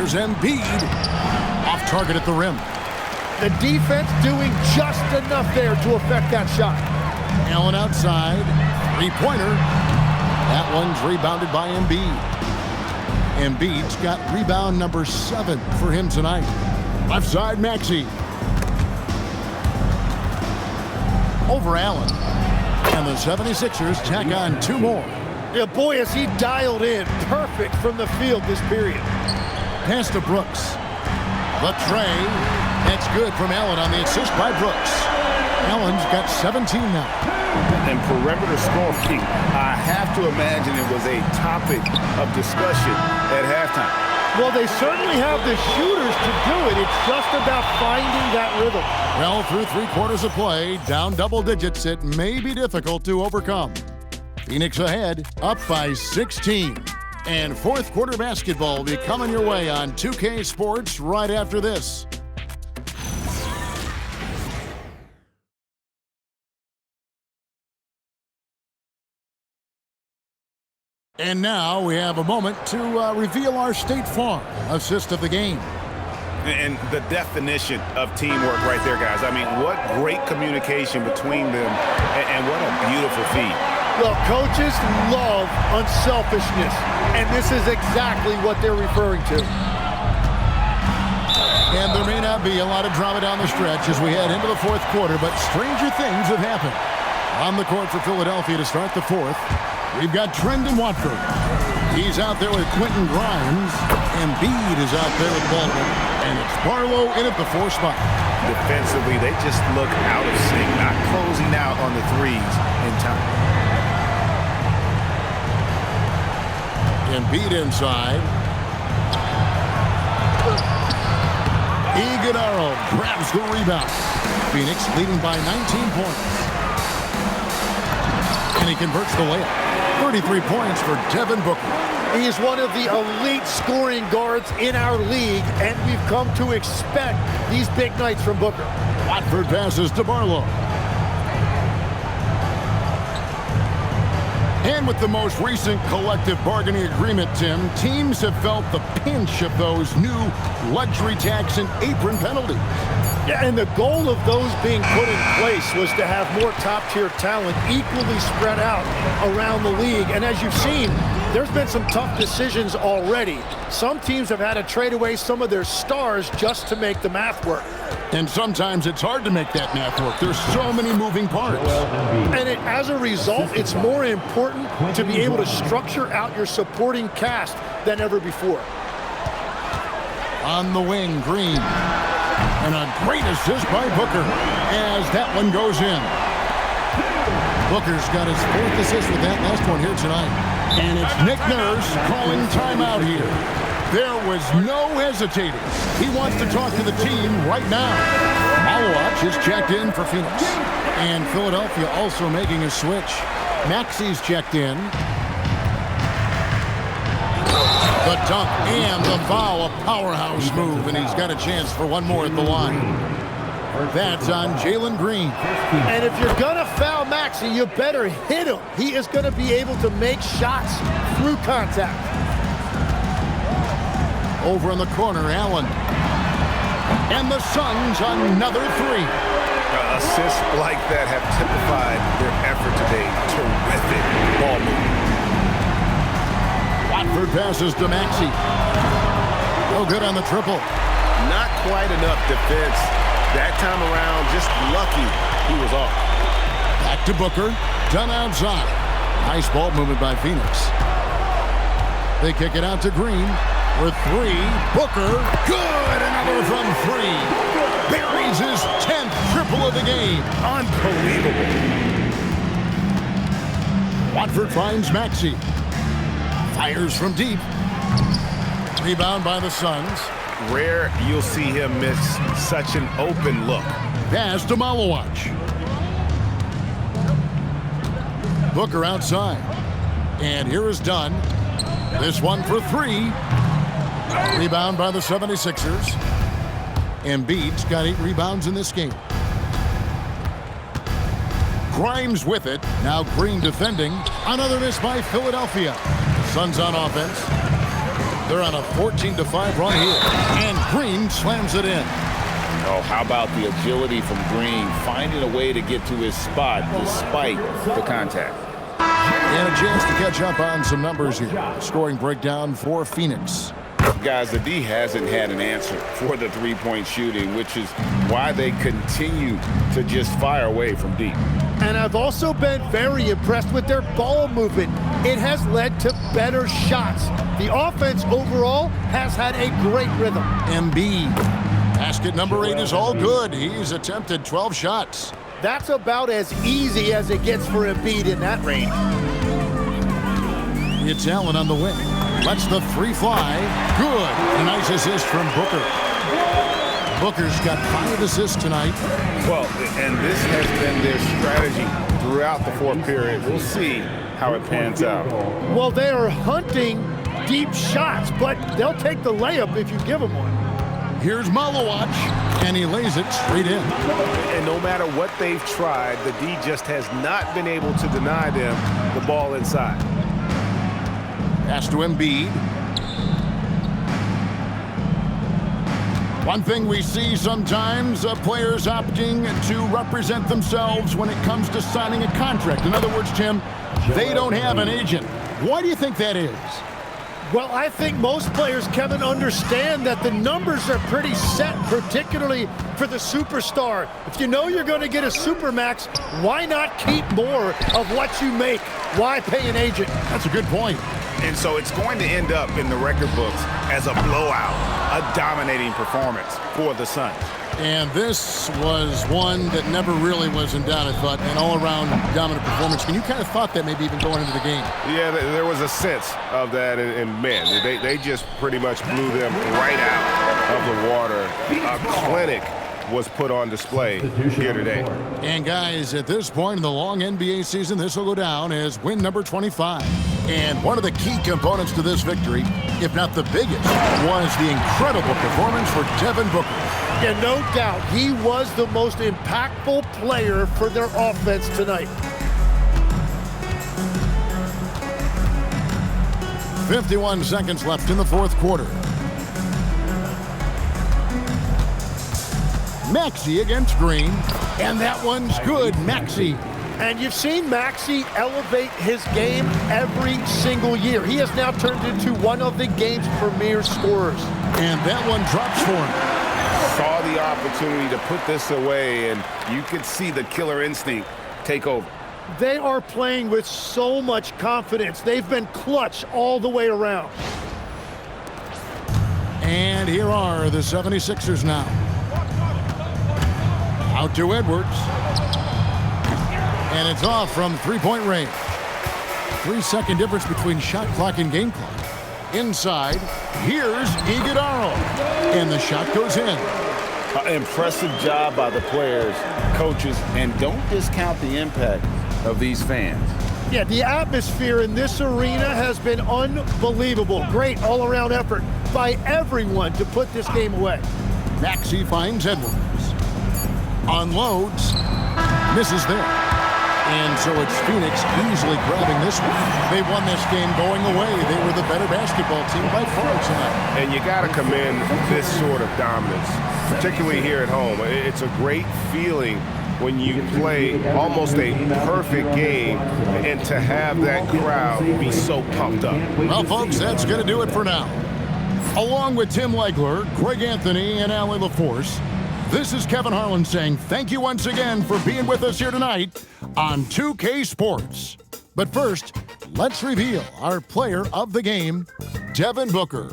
Here's Embiid. Off target at the rim. The defense doing just enough there to affect that shot. Allen outside. Three-pointer. That one's rebounded by Embiid. Embiid's got rebound number 7 for him tonight. Left side, Maxey. Over Allen. And the 76ers tack on 2 more. Yeah, boy, has he dialed in. Perfect from the field this period. Pass to Brooks. The tray. That's good from Allen on the assist by Brooks. Allen's got 17 now. And perimeter scoring, I have to imagine it was a topic of discussion at halftime. Well, they certainly have the shooters to do it. It's just about finding that rhythm. Well, through 3 quarters of play, down double digits, it may be difficult to overcome. Phoenix ahead, up by 16. And fourth quarter basketball will be coming your way on 2K Sports right after this. And now we have a moment to reveal our State Farm assist of the game. And the definition of teamwork right there, guys. I mean, what great communication between them, and what a beautiful feed. Well, coaches love unselfishness, and this is exactly what they're referring to. And there may not be a lot of drama down the stretch as we head into the fourth quarter, but stranger things have happened. On the court for Philadelphia to start the fourth, we've got Trendon Watford. He's out there with Quentin Grimes. Embiid is out there with Baldwin. And it's Barlow in at the 4 spot. Defensively, they just look out of sync, not closing out on the threes in time. Embiid inside. Iguodala grabs the rebound. Phoenix leading by 19 points. And he converts the layup. 33 points for Devin Booker. He is one of the elite scoring guards in our league, and we've come to expect these big nights from Booker. Watford passes to Barlow. And with the most recent collective bargaining agreement, Tim, teams have felt the pinch of those new luxury tax and apron penalties. Yeah, and the goal of those being put in place was to have more top-tier talent equally spread out around the league. And as you've seen, there's been some tough decisions already. Some teams have had to trade away some of their stars just to make the math work. And sometimes it's hard to make that math work. There's so many moving parts. And as a result, it's more important to be able to structure out your supporting cast than ever before. On the wing, Green. And a great assist by Booker as that one goes in. Booker's got his 4th assist with that last one here tonight. And it's Nick Nurse calling timeout here. There was no hesitating. He wants to talk to the team right now. Malowacz is checked in for Phoenix. And Philadelphia also making a switch. Maxey's checked in. The dunk and the foul, a powerhouse move, and he's got a chance for one more at the line. That's on Jalen Green. And if you're going to foul Maxey, you better hit him. He is going to be able to make shots through contact. Over in the corner, Allen. And the Suns another 3. Assists like that have typified their effort today. Terrific ball movement. Watford passes to Maxey. No good on the triple. Not quite enough defense. That time around, just lucky he was off. Back to Booker. Done outside. Nice ball movement by Phoenix. They kick it out to Green. For 3. Booker. Good. Another from 3. Buries his 10th triple of the game. Unbelievable. Watford finds Maxey. Fires from deep. Rebound by the Suns. Rare you'll see him miss such an open look. Pass to Malowacz. Booker outside. And here is Dunn. This one for 3. Rebound by the 76ers. Embiid's got 8 rebounds in this game. Grimes with it. Now Green defending. Another miss by Philadelphia. Suns on offense. They're on a 14-5 run here. And Green slams it in. Oh, how about the agility from Green, finding a way to get to his spot despite the contact. And a chance to catch up on some numbers here. Scoring breakdown for Phoenix. Guys, the D hasn't had an answer for the three-point shooting, which is why they continue to just fire away from deep. And I've also been very impressed with their ball movement. It has led to better shots. The offense overall has had a great rhythm. Embiid. Basket number 8 is all good. He's attempted 12 shots. That's about as easy as it gets for Embiid in that range. It's Allen on the wing. Lets the three fly. Good. A nice assist from Booker. Booker's got 5 assists tonight. Well, and this has been their strategy throughout the fourth period. We'll see how it pans out. Well, they are hunting deep shots, but they'll take the layup if you give them one. Here's Malowacz, and he lays it straight in. And no matter what they've tried, the D just has not been able to deny them the ball inside. Pass to Embiid. One thing we see sometimes, players opting to represent themselves when it comes to signing a contract. In other words, Tim, they don't have an agent. Why do you think that is? Well, I think most players, Kevin, understand that the numbers are pretty set, particularly for the superstar. If you know you're going to get a supermax, why not keep more of what you make? Why pay an agent? That's a good point. And so it's going to end up in the record books as a blowout, a dominating performance for the Suns. And this was one that never really was in doubt, I thought, an all-around dominant performance. And you kind of thought that maybe even going into the game. Yeah, there was a sense of that, and man, they just pretty much blew them right out of the water. A clinic was put on display here today. And guys, at this point in the long NBA season, this will go down as win number 25. And one of the key components to this victory, if not the biggest, was the incredible performance for Devin Booker. And no doubt, he was the most impactful player for their offense tonight. 51 seconds left in the fourth quarter. Maxey against Green, and that one's good. Maxey. And you've seen Maxey elevate his game every single year. He has now turned into one of the game's premier scorers. And that one drops for him. Saw the opportunity to put this away, and you could see the killer instinct take over. They are playing with so much confidence. They've been clutch all the way around. And here are the 76ers now. Out to Edwards. And it's off from three-point range. 3-second difference between shot clock and game clock. Inside, here's Iguodala. And the shot goes in. Impressive job by the players, coaches, and don't discount the impact of these fans. Yeah, the atmosphere in this arena has been unbelievable. Great all-around effort by everyone to put this game away. Maxey finds Edwards. Unloads. Misses there. And so it's Phoenix easily grabbing this one. They won this game going away. They were the better basketball team by far tonight. And you got to commend this sort of dominance, particularly here at home. It's a great feeling when you play almost a perfect game and to have that crowd be so pumped up. Well, folks, that's going to do it for now. Along with Tim Legler, Greg Anthony, and Allie LaForce, this is Kevin Harlan saying thank you once again for being with us here tonight on 2K Sports. But first, let's reveal our player of the game, Devin Booker.